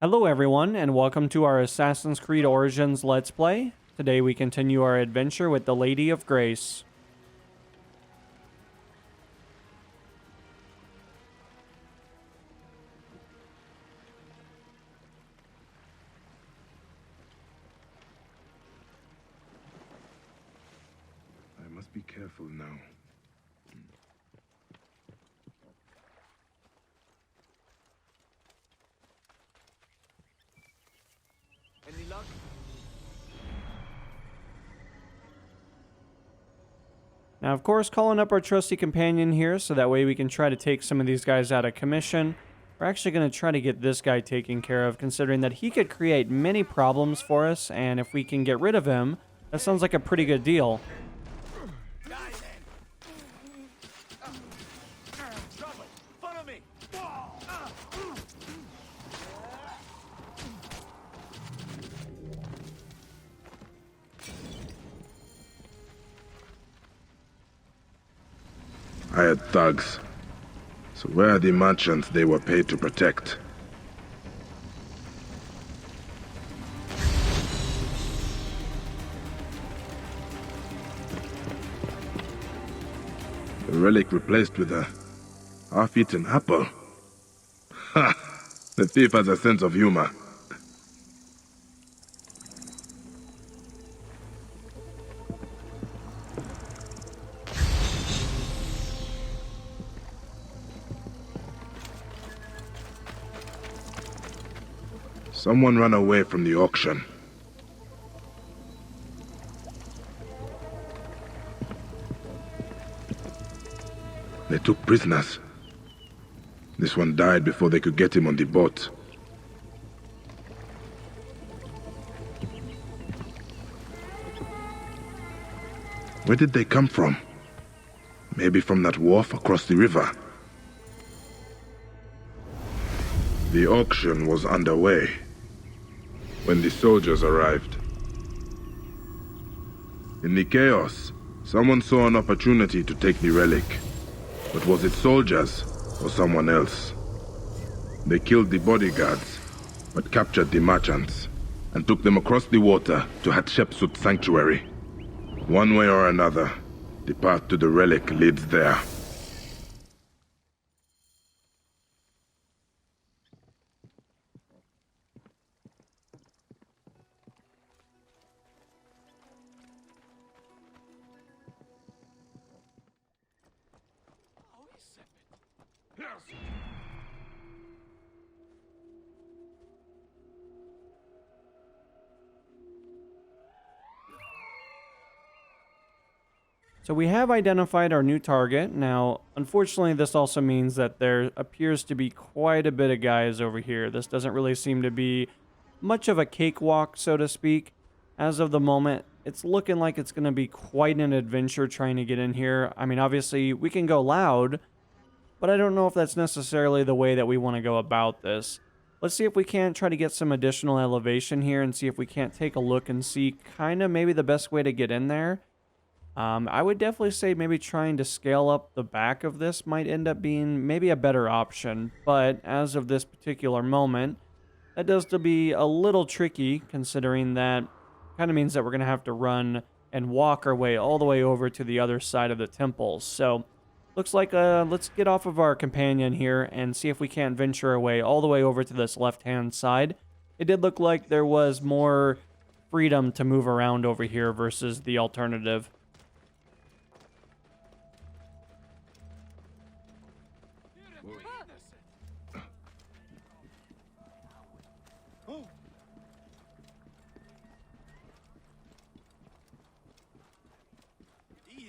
Hello everyone, and welcome to our Assassin's Creed Origins Let's Play. Today we continue our adventure with the Lady of Grace. I must be careful now. Any luck? Now, of course, calling up our trusty companion here, so that way we can try to take some of these guys out of commission. We're actually going to try to get this guy taken care of, considering that he could create many problems for us, and if we can get rid of him, that sounds like a pretty good deal. Die then! Trouble! Follow me! I had thugs. So where are the merchants they were paid to protect? The relic replaced with a half-eaten apple. Ha! The thief has a sense of humor. Someone ran away from the auction. They took prisoners. This one died before they could get him on the boat. Where did they come from? Maybe from that wharf across the river. The auction was underway when the soldiers arrived. In the chaos, someone saw an opportunity to take the relic. But was it soldiers or someone else? They killed the bodyguards, but captured the merchants and took them across the water to Hatshepsut's sanctuary. One way or another, the path to the relic leads there. So we have identified our new target. Now, unfortunately, this also means that there appears to be quite a bit of guys over here. This doesn't really seem to be much of a cakewalk, so to speak. As of the moment, it's looking like it's going to be quite an adventure trying to get in here. I mean, obviously, we can go loud, but I don't know if that's necessarily the way that we want to go about this. Let's see if we can't try to get some additional elevation here and see if we can't take a look and see kind of maybe the best way to get in there. I would definitely say maybe trying to scale up the back of this might end up being maybe a better option, but as of this particular moment, that does to be a little tricky, considering that kind of means that we're going to have to run and walk our way all the way over to the other side of the temple. So, looks like let's get off of our companion here and see if we can't venture our way all the way over to this left-hand side. It did look like there was more freedom to move around over here versus the alternative.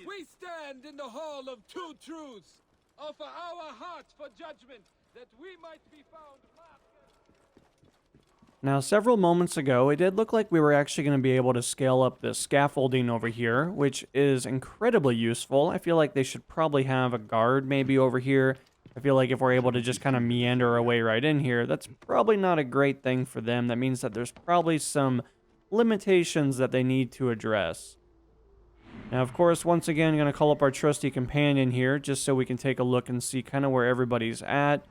We stand in the hall of two truths. Offer our hearts for judgment, that we might be found marked. Now, several moments ago, it did look like we were actually going to be able to scale up this scaffolding over here, which is incredibly useful. I feel like they should probably have a guard maybe over here. I feel like if we're able to just kind of meander our way right in here, that's probably not a great thing for them. That means that there's probably some limitations that they need to address. Now, of course, once again, I'm going to call up our trusty companion here just so we can take a look and see kind of where everybody's at.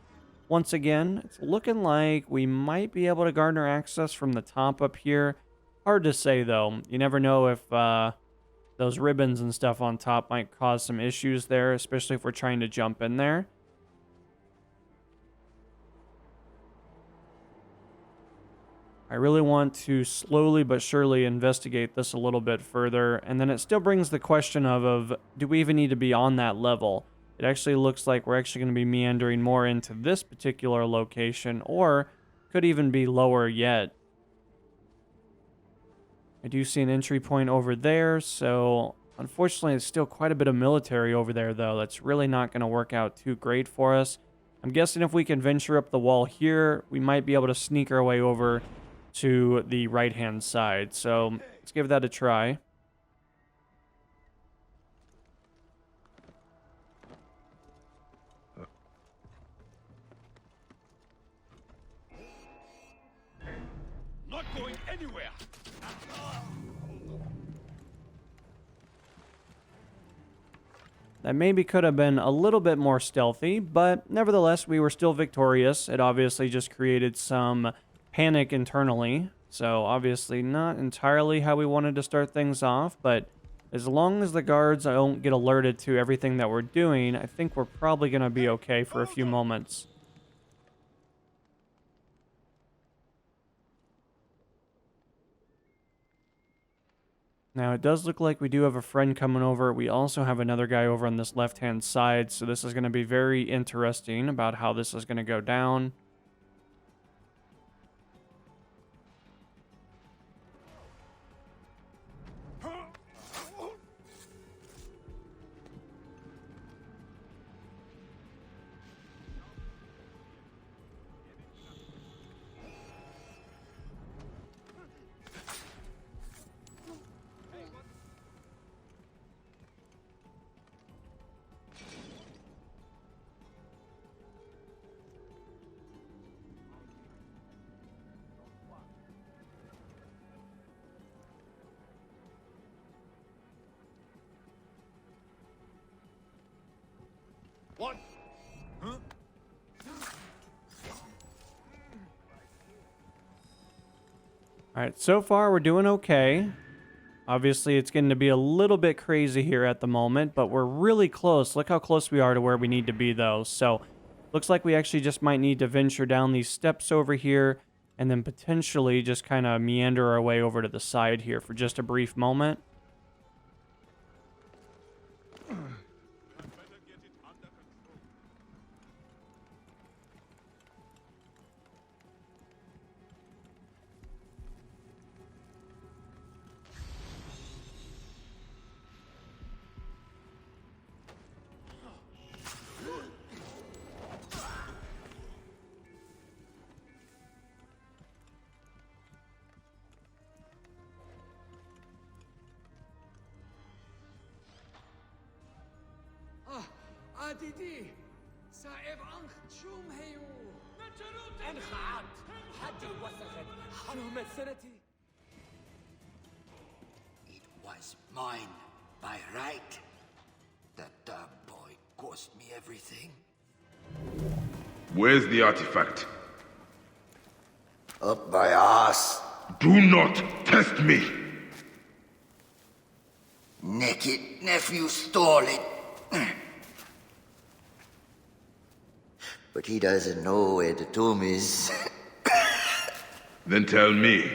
once again, it's looking like we might be able to garner access from the top up here. Hard to say, though. You never know if those ribbons and stuff on top might cause some issues there, especially if we're trying to jump in there. I really want to slowly but surely investigate this a little bit further, and then it still brings the question of do we even need to be on that level? It actually looks like we're actually going to be meandering more into this particular location, or could even be lower yet. I do see an entry point over there, so unfortunately it's still quite a bit of military over there, though. That's really not going to work out too great for us. I'm guessing if we can venture up the wall here, we might be able to sneak our way over to the right-hand side. So let's give that a try. Not going anywhere. That maybe could have been a little bit more stealthy, but nevertheless, we were still victorious. It obviously just created some panic internally, so obviously not entirely how we wanted to start things off, but as long as the guards don't get alerted to everything that we're doing, I think we're probably going to be okay for a few moments. Now, it does look like we do have a friend coming over. We also have another guy over on this left-hand side, so this is going to be very interesting about how this is going to go down. What? Huh? Alright, so far we're doing okay. Obviously, it's getting to be a little bit crazy here at the moment, but we're really close. Look how close we are to where we need to be, though. So, looks like we actually just might need to venture down these steps over here, and then potentially just kind of meander our way over to the side here for just a brief moment. ADD صعب عنك شوم هيو انخعت حد وسخت حرمت سنتي. It was mine by right. That damn boy cost me everything. Where's the artifact? Up my ass. Do not test me! Naked nephew stole it. But he doesn't know where the tomb is. Then tell me.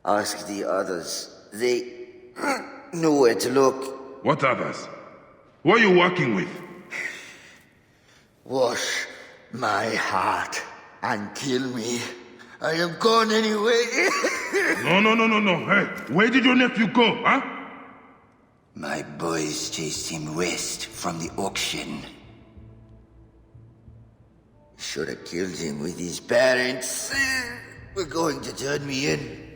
Ask the others. They know where to look. What others? Who are you working with? Wash my heart and kill me. I am gone anyway. No. Hey, where did your nephew go, huh? My boys chased him west from the auction. Should have killed him with his parents. We're going to turn me in.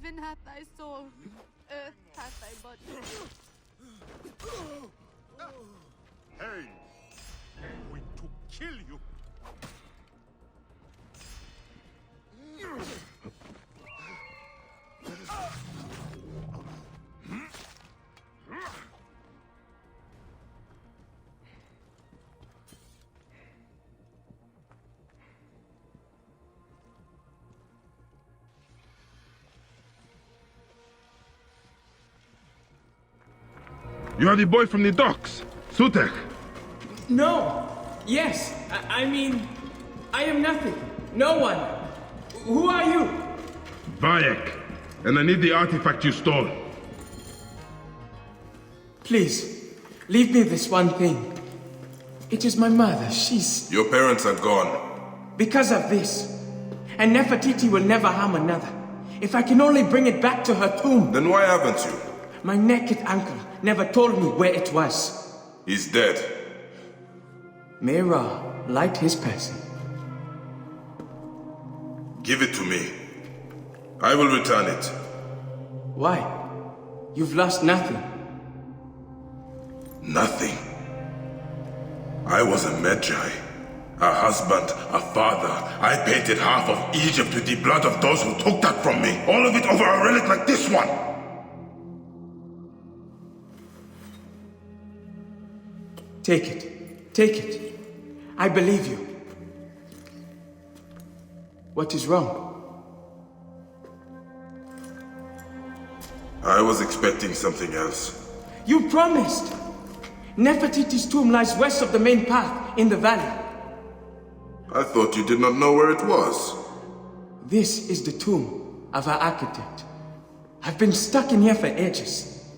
Heaven hath thy soul, earth hath thy body. Hey! I'm going to kill you! You are the boy from the docks, Sutek. No! Yes! I mean, I am nothing. No one. Who are you? Bayek. And I need the artifact you stole. Please, leave me this one thing. It is my mother. She's... Your parents are gone. Because of this. And Nefertiti will never harm another. If I can only bring it back to her tomb. Then why haven't you? My naked uncle never told me where it was. He's dead. May Ra light his passing. Give it to me. I will return it. Why? You've lost nothing. Nothing. I was a Magi. A husband, a father. I painted half of Egypt with the blood of those who took that from me. All of it over a relic like this one. Take it. Take it. I believe you. What is wrong? I was expecting something else. You promised! Nefertiti's tomb lies west of the main path, in the valley. I thought you did not know where it was. This is the tomb of our architect. I've been stuck in here for ages.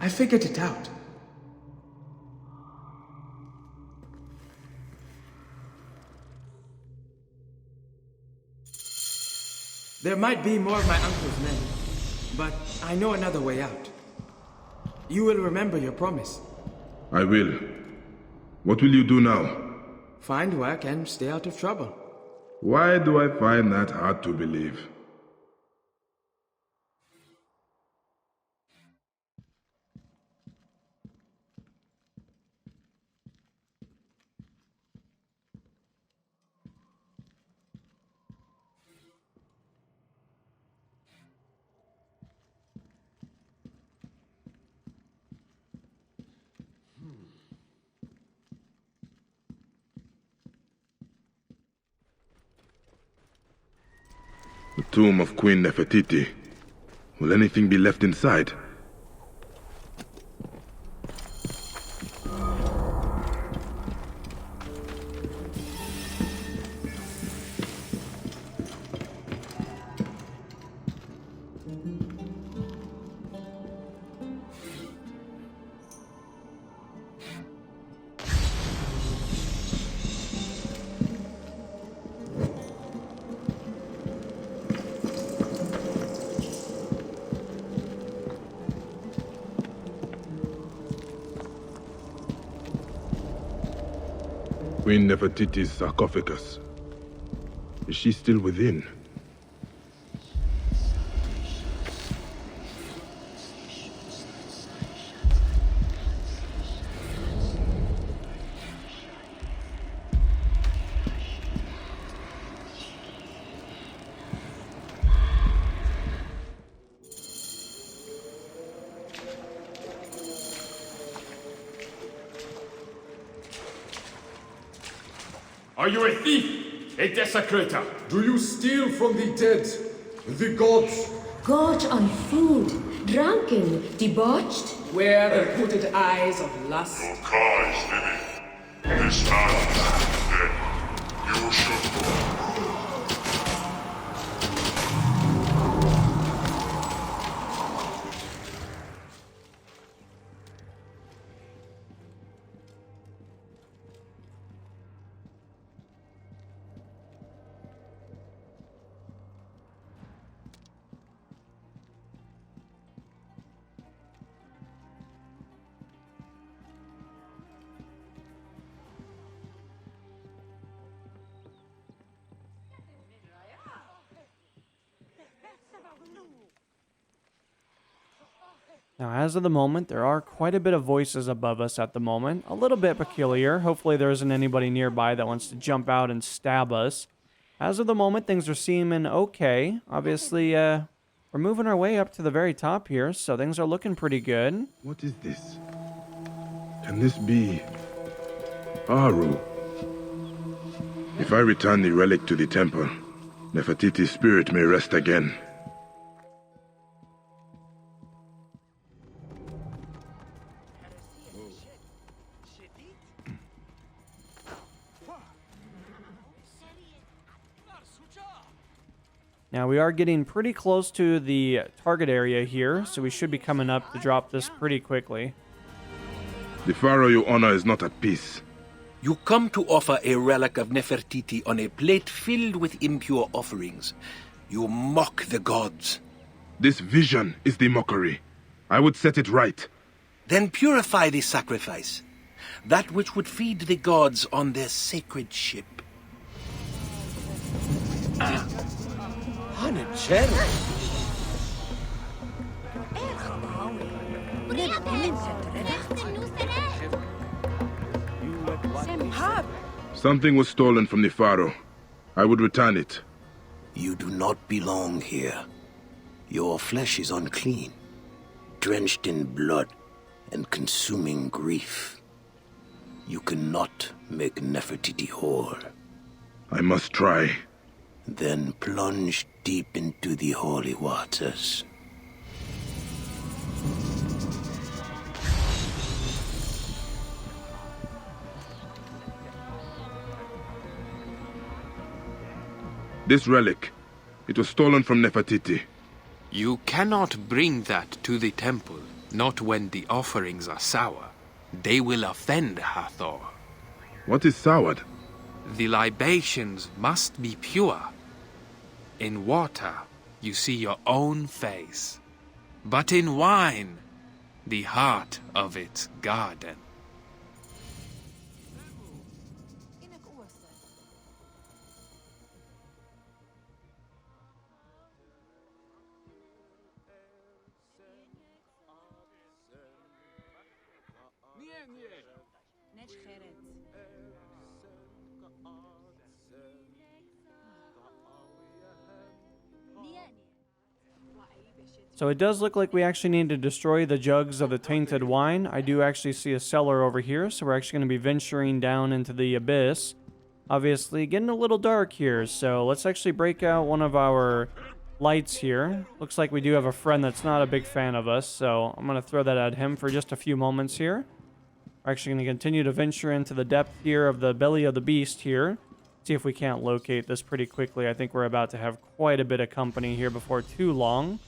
I figured it out. There might be more of my uncle's men, but I know another way out. You will remember your promise. I will. What will you do now? Find work and stay out of trouble. Why do I find that hard to believe? The tomb of Queen Nefertiti. Will anything be left inside? Queen Nefertiti's sarcophagus. Is she still within? Are you a thief? A desecrator? Do you steal from the dead, the gods? Gorge on food, drunken, debauched? Where the hooded eyes of lust. Your car is living. This man is dead. You should go. Now, as of the moment, there are quite a bit of voices above us at the moment. A little bit peculiar. Hopefully there isn't anybody nearby that wants to jump out and stab us. As of the moment, things are seeming okay. Obviously, we're moving our way up to the very top here, so things are looking pretty good. What is this? Can this be Aru? If I return the relic to the temple, Nefertiti's spirit may rest again. Now, we are getting pretty close to the target area here, so we should be coming up to drop this pretty quickly. The pharaoh you honor is not at peace. You come to offer a relic of Nefertiti on a plate filled with impure offerings. You mock the gods. This vision is the mockery. I would set it right. Then purify the sacrifice, that which would feed the gods on their sacred ship. Something was stolen from the pharaoh. I would return it. You do not belong here. Your flesh is unclean, drenched in blood and consuming grief. You cannot make Nefertiti whole. I must try. Then plunge deep into the holy waters. This relic, it was stolen from Nefertiti. You cannot bring that to the temple, not when the offerings are sour. They will offend Hathor. What is soured? The libations must be pure. In water, you see your own face. But in wine, the heart of its garden. So it does look like we actually need to destroy the jugs of the tainted wine. I do actually see a cellar over here, so we're actually going to be venturing down into the abyss. Obviously, getting a little dark here, so let's actually break out one of our lights here. Looks like we do have a friend that's not a big fan of us, so I'm going to throw that at him for just a few moments here. We're actually going to continue to venture into the depth here of the belly of the beast here. See if we can't locate this pretty quickly. I think we're about to have quite a bit of company here before too long.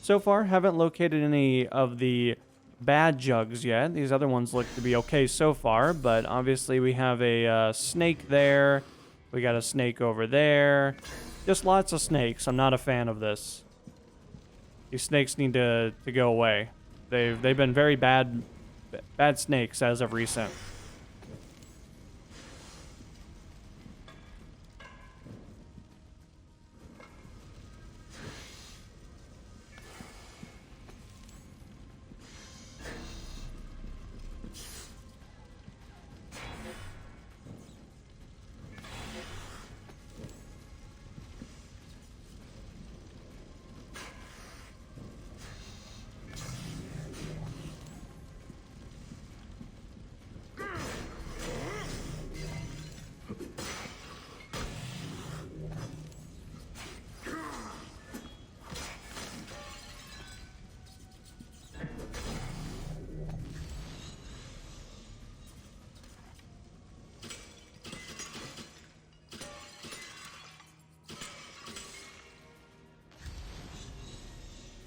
So far, haven't located any of the bad jugs yet. These other ones look to be okay so far, but obviously we have a snake there. We got a snake over there. Just lots of snakes. I'm not a fan of this. These snakes need to go away. They've been very bad snakes as of recent.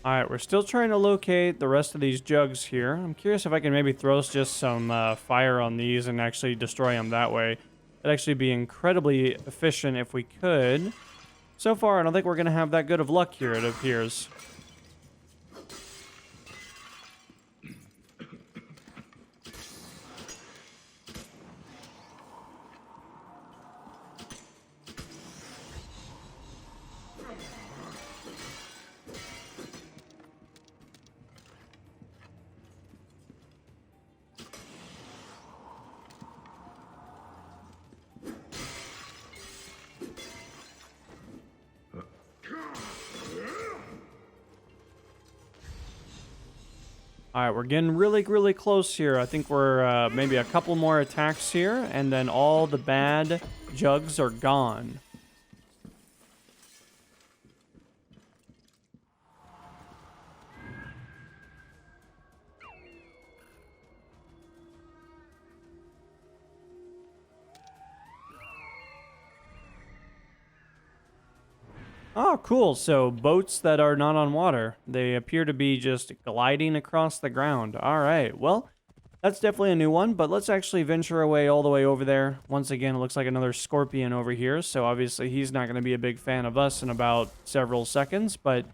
Alright, we're still trying to locate the rest of these jugs here. I'm curious if I can maybe throw just some fire on these and actually destroy them that way. That'd actually be incredibly efficient if we could. So far, I don't think we're going to have that good of luck here, it appears. All right, we're getting really, really close here. I think we're maybe a couple more attacks here, and then all the bad jugs are gone. Oh, cool. So boats that are not on water, they appear to be just gliding across the ground. All right. Well, that's definitely a new one, but let's actually venture away all the way over there. Once again, it looks like another scorpion over here. So obviously he's not going to be a big fan of us in about several seconds, but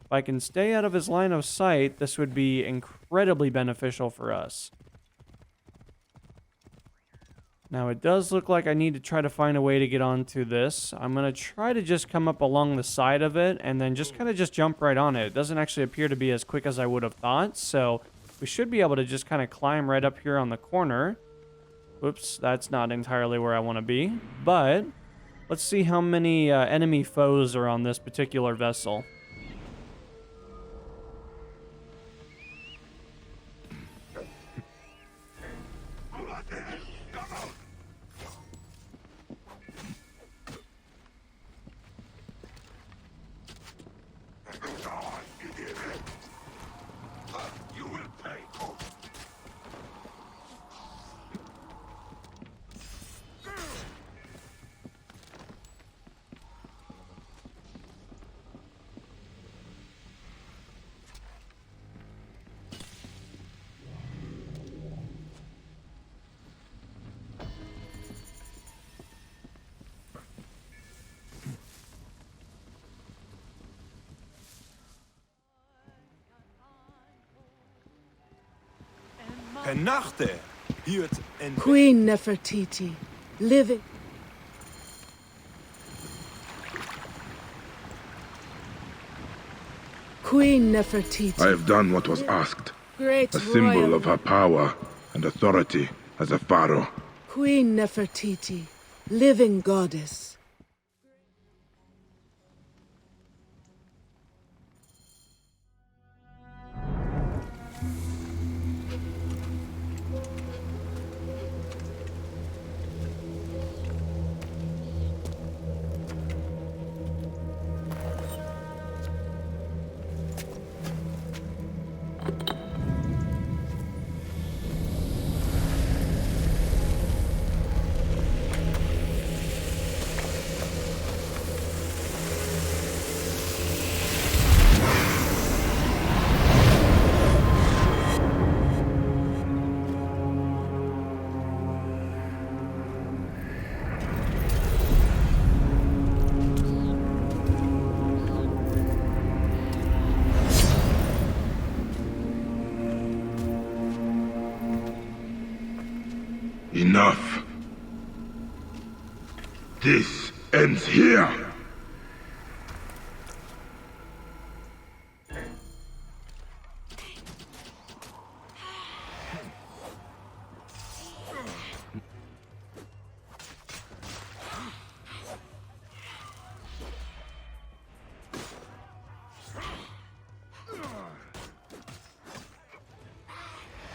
if I can stay out of his line of sight, this would be incredibly beneficial for us. Now, it does look like I need to try to find a way to get onto this. I'm going to try to just come up along the side of it and then just kind of just jump right on it. It doesn't actually appear to be as quick as I would have thought, so we should be able to just kind of climb right up here on the corner. Whoops, that's not entirely where I want to be. But let's see how many enemy foes are on this particular vessel. Penachte, hiert en Queen Nefertiti, living. Queen Nefertiti. I have done what was asked. Great A symbol royal. of her power and authority as a pharaoh. Queen Nefertiti, living goddess. Enough. This ends here.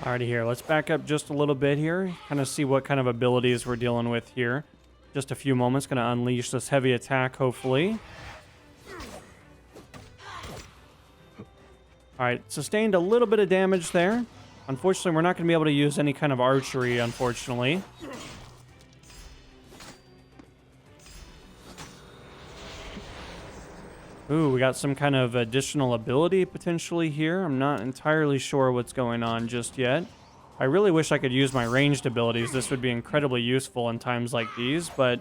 Alrighty here, let's back up just a little bit here, kind of see what kind of abilities we're dealing with here. Just a few moments, going to unleash this heavy attack, hopefully. Alright, sustained a little bit of damage there. Unfortunately, we're not going to be able to use any kind of archery, unfortunately. Ooh, we got some kind of additional ability potentially here. I'm not entirely sure what's going on just yet. I really wish I could use my ranged abilities. This would be incredibly useful in times like these, but,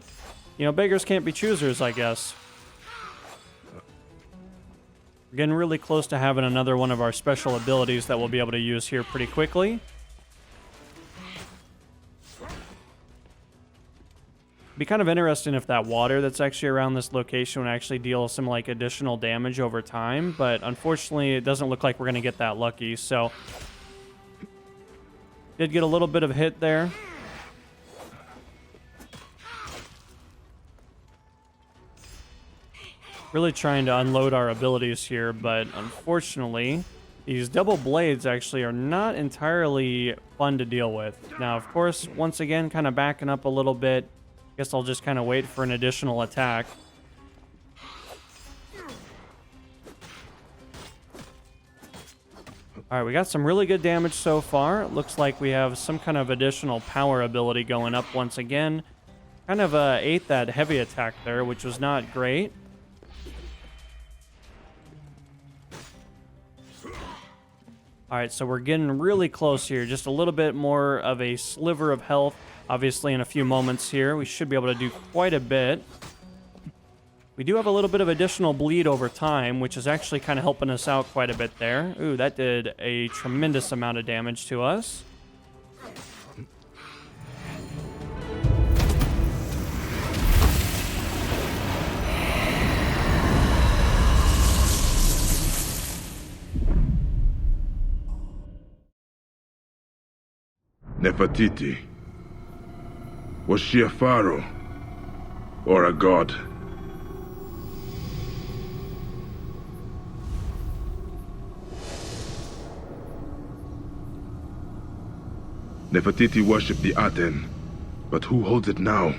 you know, beggars can't be choosers, I guess. We're getting really close to having another one of our special abilities that we'll be able to use here pretty quickly. Be kind of interesting if that water that's actually around this location would actually deal some like additional damage over time, but unfortunately it doesn't look like we're going to get that lucky, so did get a little bit of hit there. Really trying to unload our abilities here, but unfortunately These double blades actually are not entirely fun to deal with. Now, of course, once again, kind of backing up a little bit. Guess I'll just kind of wait for an additional attack. Alright, we got some really good damage so far. Looks like we have some kind of additional power ability going up once again. Kind of ate that heavy attack there, which was not great. Alright, so we're getting really close here. Just a little bit more of a sliver of health. Obviously, in a few moments here, we should be able to do quite a bit. We do have a little bit of additional bleed over time, which is actually kind of helping us out quite a bit there. Ooh, that did a tremendous amount of damage to us. Nefertiti. Was she a pharaoh? Or a god? Nefertiti worshipped the Aten, but who holds it now?